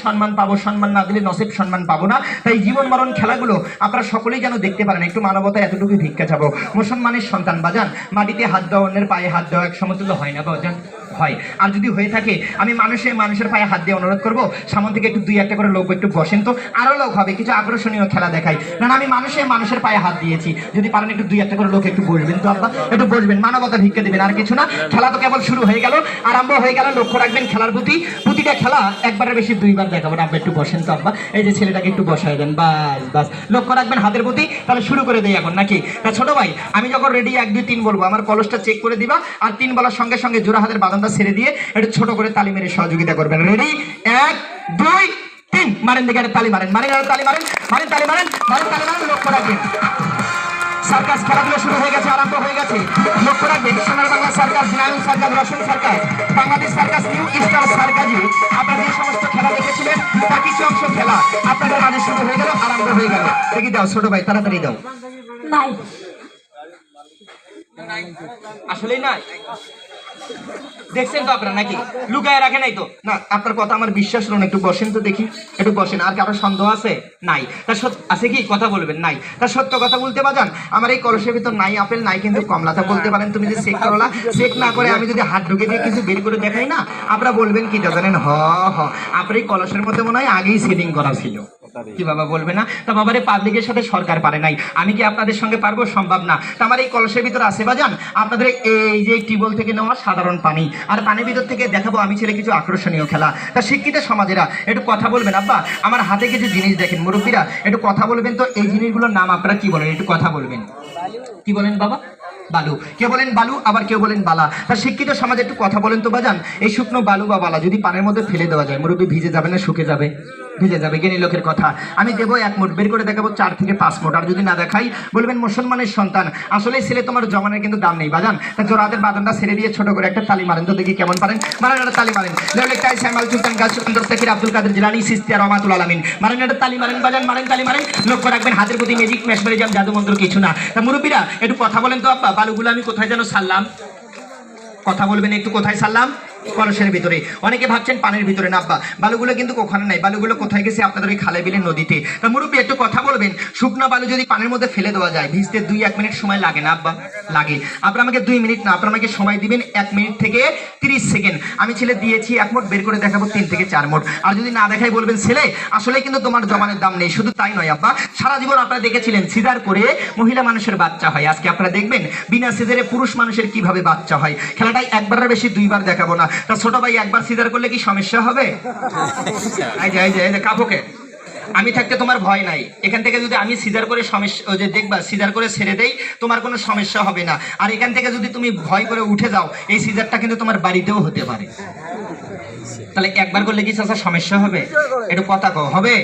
সম্মান পাবো, সম্মান না দিলে নসিব সম্মান পাবো না। তাই জীবন মরণ খেলাগুলো আপনারা সকলেই যেন দেখতে পারেন। একটু মানবতা এতটুকু ভিক্ষা চাবো। মুসলমানের সন্তান বাজান, মাটিতে হাত দেওয়া, অন্যের পায়ে হাত দেওয়া এক সমতুল্য হয় না বাজান? হয়। আর যদি হয়ে থাকে, আমি মানুষের পায়ে হাত দিয়ে অনুরোধ করবো, সামনে থেকে একটু 2-1টা করে লোক একটু বসেন তো, আরো লোক হবে, কিছু আকর্ষণীয় খেলা দেখাই। না আমি মানুষের পায়ে হাত দিয়েছি, যদি পারেন একটু 2-1টা করে লোক একটু বসবেন তো আব্বা, একটু বসবেন, মানবতা ভিক্ষা দিবেন, আর কিছু না। খেলা তো কেবল শুরু হয়ে গেল, আরম্ভ হয়ে গেল। লক্ষ্য রাখবেন খেলার প্রতিটা খেলা একবারের বেশি 2বার দেখাবো না। আব্বা একটু বসেন তো আব্বা, এই যে ছেলেটাকে একটু বসায় দেন, বাস। লক্ষ্য রাখবেন হাতের প্রতি। তাহলে শুরু করে দেই এখন নাকি? তা ছোট ভাই, আমি যখন রেডি 1 2 3 বলবো, আমার কলসটা চেক করে দিবা, আর 3 বলার সঙ্গে সঙ্গে জোড়া হাতের বাঁধনটা ছেড়ে দিয়ে একটু ছোট করে তালি মেরে সহযোগিতা করবেন। রেডি? 1 2 3 মারেন, দেখে তালি মারেন, তালি মারেন। লক্ষ্য রাখবেন সার্কাস খেলাধুলা শুরু হয়ে গেছে, আরম্ভ হয়ে গেছে। লক্ষ্য রাখবেন Sonar Bangla circus, Narayan circus, Rasun circus, Bangladesh circus, new star সার্কাসে আপনারা যে সমস্ত খেলা দেখেছিলেন তার কিছু অংশ খেলা আপনাদের মাঝে শুরু হয়ে গেল, আরম্ভ হয়ে গেল। দেখি দাও ছোট ভাই, তাড়াতাড়ি দাও। নাই, আসলেই নাই। দেখছেন তো আপনারা নাকি? লুকায় রাখে নাই তো না? আপনার কথা আমার বিশ্বাস হলো না। একটু বসেন তো দেখি, একটু বসেন। আর কারো সন্দেহ আছে? নাই। তা আছে কি? কথা বলবেন। নাই। তা সত্য কথা বলতে বাজান, আমার এই কলসের ভিতর নাই আপেল, নাই কিন্তু কমলা। তা বলতে পারেন তুমি যে চেক করলা, চেক না করে আমি যদি হাত ঢুকে দিয়ে কিছু বের করে দেখাই না, আপনারা বলবেন কি জানেন? আপনার এই কলসের মধ্যে মনে হয় আগেই সেটিং করা ছিল। কি বাবা বলবে না? তা বাবারে পাবলিকের সাথে সরকার পারে নাই, আমি কি আপনাদের সঙ্গে পারবো? সম্ভব না। তা আমার এই কলসের ভিতর আছে বাজান আপনাদের এই যে টিউবওয়েল থেকে নেওয়া সাধারণ পানি, আর পানির ভিতর থেকে দেখাবো আমি ছেলে কিছু আকর্ষণীয় খেলা। তা শিক্ষিত সমাজেরা একটু কথা বলবেন। আব্বা আমার হাতে কিছু জিনিস দেখেন, মুরব্বীরা একটু কথা বলবেন তো। এই জিনিসগুলোর নাম আপনারা কি বলেন? একটু কথা বলবেন। কি বলেন বাবা? বালু। কেউ বলেন বালু, আবার কেউ বলেন বালা। তা শিক্ষিত সমাজে একটু কথা বলেন তো বাজান, এই শুকনো বালু বা বালা যদি পানের মধ্যে ফেলে দেওয়া যায়, মুরব্বী ভিজে যাবে না শুকে যাবে? ভিজে যাবে। জ্ঞানী লোকের কথা। আমি দেবো 1 মুঠ, বের করে দেখাবো 4 থেকে 5 মুঠ। আর যদি না দেখাই বলবেন মুসলমানের সন্তান, আসলে ছেলে তোমার জমানের কিন্তু দাম নেই বাজান। তা জোড়াদের বাদনটা ছেড়ে দিয়ে ছোট করে একটা তালি মারেন তো দেখি কেমন পারেন। মারেন একটা তালি মারেন। লেখটাই শ্যামাল সুলতান গাছ সুন্দর তাকির আব্দুল কাদের জিলানী সিস্তিয়া রহমাতুল আলামিন। মারেন একটা তালি মারেন বাজান, মারেন তালি মারেন। লক্ষ্য রাখবেন হাতের প্রতি ম্যাজিক ম্যাশমেরিজম জাদু মন্ত্র কিছু না। তা মুরব্বীরা একটু কথা বলেন তো আব্বা, বালুগুলো আমি কোথায় যেন ছাড়লাম? কথা বলবেন একটু, কোথায় ছাড়লাম? কলসের ভিতরে। অনেকে ভাবছেন পানির ভিতরে। না আব্বা, বালুগুলো কিন্তু ওখানে নাই। বালুগুলো কোথায় গেছে? আপনাদের ওই খালে বিলে নদীতে। তা মুরব্বী একটু কথা বলবেন, শুকনো বালু যদি পানির মধ্যে ফেলে দেওয়া যায়, ভিজতে 2-1 মিনিট সময় লাগে না আব্বা? লাগে। আপনারা আমাকে 2 মিনিট না, আপনারা আমাকে সময় দিবেন 1 মিনিট থেকে 30 সেকেন্ড। আমি ছেলে দিয়েছি 1 মুঠ, বের করে দেখাবো 3 থেকে 4 মুঠ। আর যদি না দেখাই বলবেন ছেলে আসলে কিন্তু তোমার জমানের দাম নেই। শুধু তাই নয় আব্বা, সারা জীবন আপনারা দেখেছিলেন সিজার করে মহিলা মানুষের বাচ্চা হয়। আজকে আপনারা দেখবেন বিনা সিজারে পুরুষ মানুষের কিভাবে বাচ্চা হয়। খেলাটাই একবারের বেশি 2বার দেখাবো না। তা ছোট ভাই একবার সিজার করলে কি সমস্যা হবে? এই যে কাপকে আমি থাকতে তোমার ভয় নাই। এখান থেকে যদি আমি সিজার করে সমস্যা, ওই যে দেখবা সিজার করে ছেড়ে দেই, তোমার কোনো সমস্যা হবে না। আর এখান থেকে যদি তুমি ভয় করে উঠে যাও, এই সিজারটা কিন্তু তোমার বাড়িতেও হতে পারে। তাহলে একবার করলে কি চাচা সমস্যা হবে? একটু কথা কও, হবে?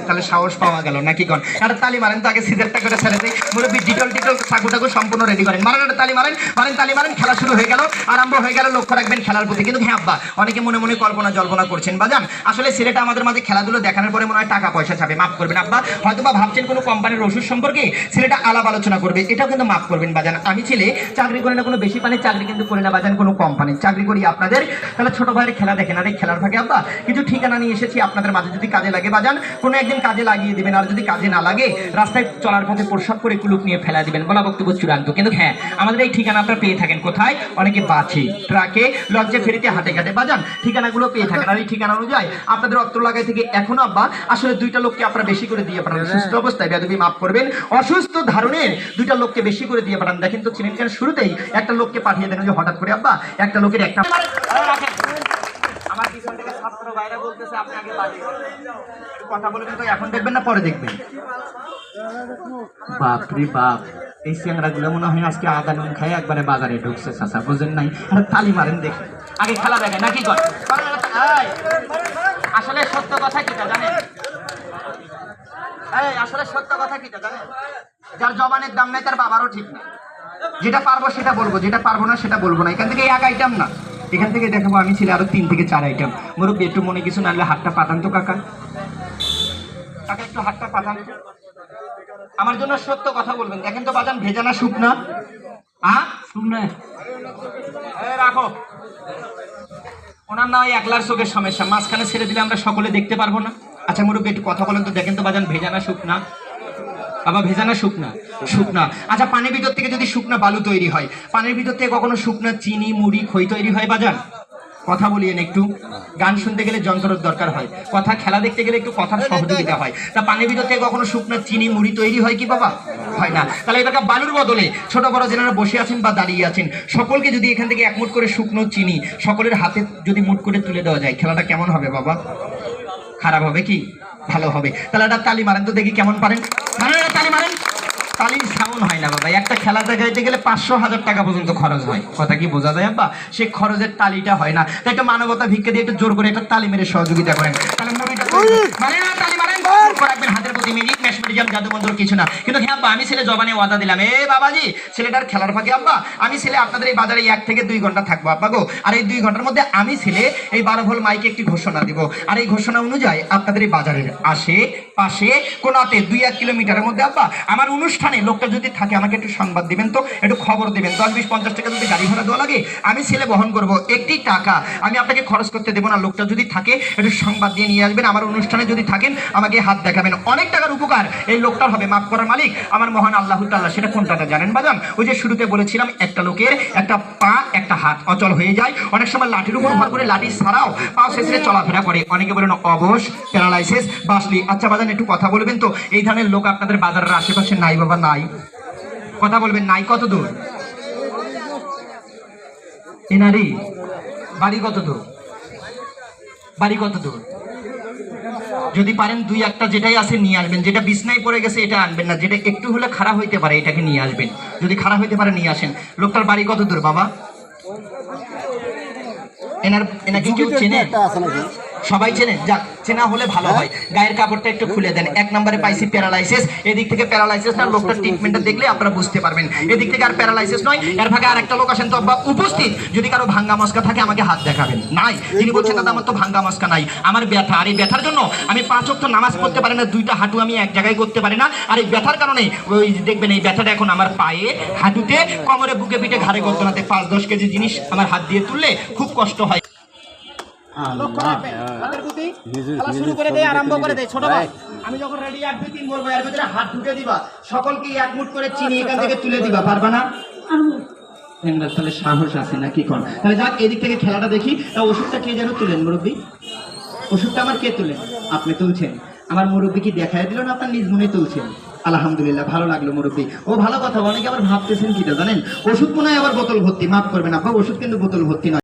তাহলে সাহস পাওয়া গেল নাকি কোন? আর তালি মারেন তো আগে, সিজারটা করে ছেড়ে দেই। মুরব্বী ডিটল চাকুটাকু সম্পূর্ণ রেডি করেন। মারেন তালি মারেন, তালি মারেন। খেলা শুরু হয়ে গেল, আরম্ভ হয়ে গেল। লক্ষ্য রাখবেন খেলার প্রতি। কিন্তু হ্যাঁ আব্বা, অনেকে মনে মনে কল্পনা জল্পনা করছেন বাজান, আসলে ছেলেটা আমাদের মাঝে খেলাধুলো দেখানোর পরে মনে হয় টাকা পয়সা চাবে। মাফ করবেন আব্বা, হয়তো বা ভাবছেন কোনো কোম্পানির ওষুধ সম্পর্কে ছেলেটা আলাপ আলোচনা করবে, এটাও কিন্তু মাফ করবেন বাজান। আমি ছেলে চাকরি করি না কোনো বেশি পানির চাকরি কিন্তু করি না বাজান, কোনো কোম্পানির চাকরি করি আপনাদের। তাহলে ছোট ভাইয়ের খেলা দেখেন। আর এই খেলার ভাগে আব্বা কিছু ঠিকানা নিয়ে এসেছি আপনাদের মাঝে, যদি কাজে লাগে বাজান কোনো একদিন কাজে লাগিয়ে দিবেন। আর যদি কাজে না লাগে রাস্তায় চলার পথে প্রসাব করে কুলুপ নিয়ে ফেলা দিবেন। বলা বক্তব্য চূড়ান্ত। কিন্তু হ্যাঁ, আমাদের এই ঠিকানা আপনারা পেয়ে থাকেন কোথায়? অনেকে বাসে, ট্রাকে, লঞ্চে, ফেরিতে, হাটে ঘাটে বাজান ঠিকানাগুলো পেয়ে থাকেন। আর এই ঠিকানা অনুযায়ী আপনাদের অত্র লাগাই থেকে এখনো আব্বা আসলে 2টা লোককে আপনারা বেশি করে দিয়ে পাঠান। সুস্থ অবস্থায়, বেয়াদবি মাফ করবেন, অসুস্থ ধারণের 2টা লোককে বেশি করে দিয়ে পাঠান। দেখেন তো চিনেন কেন? শুরুতেই একটা লোককে পাঠিয়ে দেন যে হঠাৎ করে আব্বা একটা লোকের একটা আমার পিছন থেকে ছাত্র ভাইরা বলতেছে আপনি আগে পাঠিয়ে কথা বলবেন তো। এখন দেখবেন না পরে দেখবেন? বাপরে বাপ, এই চ্যাংরা গুলো মনে হয় আজকে আদা নুন খাই একবারে বাজারে ঢুকছে। চাচা বুঝেন নাই? তালি মারেন দেখি, আগে খেলা দেখে নাকি কর। আসলে সত্য কথা কিটা জানেন? আসলে সত্য কথা কিটা জানেন? যার জবানের দাম নাই তার বাবারও ঠিক না। যেটা পারবো সেটা বলবো, যেটা পারবো না সেটা বলবো না। এখান থেকে 1 আইটেম না, এখান থেকে দেখাবো আমি ছেলে আরো 3 থেকে 4 আইটেম। মুরব্বী একটু মনে কিছু নাহলে হাতটা পাঠান তো কাকা, কাকা একটু হাতটা পাঠান তো। আমার জন্য সত্য কথা বলবেন। দেখেন তো বাজান ভেজা না শুকনা? শুকনা রাখো। ওনার না হয় একলার চোখের সমস্যা, মাঝখানে ছেড়ে দিলে আমরা সকলে দেখতে পারবো না। আচ্ছা মুরব্বী একটু কথা বলেন তো, দেখেন তো বাজান ভেজানা শুকনা, আবার ভেজানা শুকনা শুকনা। আচ্ছা পানির ভিতর থেকে যদি শুকনা বালু তৈরি হয়, পানির ভিতর থেকে কখনো শুকনা চিনি মুড়ি খই তৈরি হয় বাজান? কথা বলিয়েন একটু। গান শুনতে গেলে যন্ত্রের দরকার হয়, কথা খেলা দেখতে গেলে একটু কথার সহযোগিতা হয়। তা পানির ভিতর থেকে কখনো শুকনো চিনি মুড়ি তৈরি হয় কি বাবা? হয় না। তাহলে এবার বালুর বদলে ছোট বড় যেনারা বসে আছেন বা দাঁড়িয়ে আছেন সকলকে যদি এখান থেকে এক মুঠ করে শুকনো চিনি সকলের হাতে যদি মুঠ করে তুলে দেওয়া যায়, খেলাটা কেমন হবে বাবা? খারাপ হবে কি ভালো হবে? তাহলে একটা তালি মারেন তো দেখি কেমন পারেন। তালি মারেন। তালির সাউন্ড হয় না বাবা, একটা খেলা দেখাইতে গেলে 500,000 টাকা পর্যন্ত খরচ হয়। কথা কি বোঝা যায় আব্বা? সে খরচের তালিটা হয় না। তাই একটা মানবতা ভিক্ষা দিয়ে একটু জোর করে একটা তালি মেরে সহযোগিতা করেন। তাহলে মুভিটা মানে না তালি মারেন, রাখবেন হাতের প্রতি মিনিট ম্যাশমেডিয়াম জাদুমন্ত্র কিছু না। কিন্তু হ্যাঁ আব্বা আমি ছেলে জবানে ওয়াদা দিলাম, এ বাবাজি ছেলেটার খেলার ফাঁকে আব্বা আমি ছেলে আপনাদের এই বাজারে 1 থেকে 2 ঘন্টা থাকবো আব্বা গো। আর এই 2 ঘন্টার মধ্যে আমি ছেলে এই 12 ভোল মাইকে একটি ঘোষণা দিব। আর এই ঘোষণা অনুযায়ী আপনাদের এই বাজারের আশেপাশে কোনাতে 2-1 কিলোমিটারের মধ্যে আব্বা আমার অনুষ্ঠানে লোকটা যদি থাকে আমাকে একটু সংবাদ দিবেন, তো একটু খবর দিবেন। 10-20-50 টাকা যদি গাড়ি ভাড়া দেওয়া লাগে আমি ছেলে বহন করব, একটি টাকা আমি আপনাকে খরচ করতে দেবো না। লোকটা যদি থাকে একটু সংবাদ দিয়ে নিয়ে আসবেন, আমার অনুষ্ঠানে যদি থাকেন আমাকে হাত দেখাবেন। অনেক টাকার উপকার এই লোকটার হবে, মাফ করার মালিক আমার মহান আল্লাহ তাআলা। সেটা কোন টাকা জানেন বাজান? ওই যে শুরুতে বলেছিলাম একটা লোকের একটা পা একটা হাত অচল হয়ে যায়, অনেক সময় লাঠির উপর ভর করে লাঠি ছাড়াও পা শেষে চলাফেরা করে, অনেকে বলেন অবশ প্যারালাইসিস বাসলি। আচ্ছা বাজান একটু কথা বলবেন তো, এই ধরনের লোক আপনাদের বাজারের আশেপাশে নাই বাবা? নাই। কথা বলবেন নাই। কত দূর এনারি বাড়ি? কত দূর বাড়ি? কত দূর? যদি পারেন 2-1টা যেটাই আছে নিয়ে আসবেন। যেটা বিছনায় পড়ে গেছে এটা আনবেন না, যেটা একটু হলে খারাপ হইতে পারে এটাকে নিয়ে আসবেন। যদি খারাপ হইতে পারে নিয়ে আসেন। লোকটার বাড়ি কত দূর বাবা? এনাকে কেউ চেনে? সবাই চেনে? যাক চেনা হলে ভালো হয়। গায়ের কাপড়টা একটু খুলে দেন। 1 নম্বরে পাইছি প্যারালাইসিস, এদিক থেকে প্যারালাইসিস না, লোকটার ট্রিটমেন্টটা দেখলে আপনারা বুঝতে পারবেন। এদিক থেকে আর প্যারালাইসিস নয়, এর ভাগে আরেকটা লোক আসেন তো আব্বা উপস্থিত। যদি কারো ভাঙ্গা মস্কা থাকে আমাকে হাত দেখাবেন। নাই, যিনি বলছেন দাদা আমার তো ভাঙ্গা মস্কা নাই, আমার ব্যথা। আর এই ব্যথার জন্য আমি 5 ওয়াক্ত নামাজ পড়তে পারি না, 2টা হাঁটু আমি এক জায়গায় করতে পারি না। আর এই ব্যথার কারণে ওই দেখবেন এই ব্যথাটা এখন আমার পায়ে হাঁটুতে কোমরে বুকে পিঠে ঘাড়ে গর্দনাতে 5-10 কেজি জিনিস আমার হাত দিয়ে তুললে খুব কষ্ট হয়। লক্ষ্য রাখবেন হাতের প্রতি। খেলা শুরু করে দেই, আরম্ভ করে দেই। ছোট ভাই আমি যখন রেডি 1-2-3 বলবো এর ভিতরে হাত ঢুকে দিবা, সকলকে 1 মুঠ করে চিনি এখান থেকে তুলে দিবা। পারবা না? তাহলে সাহস আছে না কি কোন? তাহলে যাক এদিক থেকে খেলাটা দেখি। ওষুধটা কে যেন তুলেন মুরব্বী? ওষুধটা আমার কে তুলেন? আপনি তুলছেন। আমার মুরব্বী কি দেখায় দিল না আপনার নিজ মনে তুলছেন? আলহামদুলিল্লাহ, ভালো লাগলো মুরব্বী। ও ভালো কথা। অনেকে আবার ভাবতেছেন কিটা জানেন, ওষুধ মনে হয় আবার বোতল ভর্তি। মাফ করবেন আব্বা, ওষুধ কিন্তু বোতল ভর্তি নয়।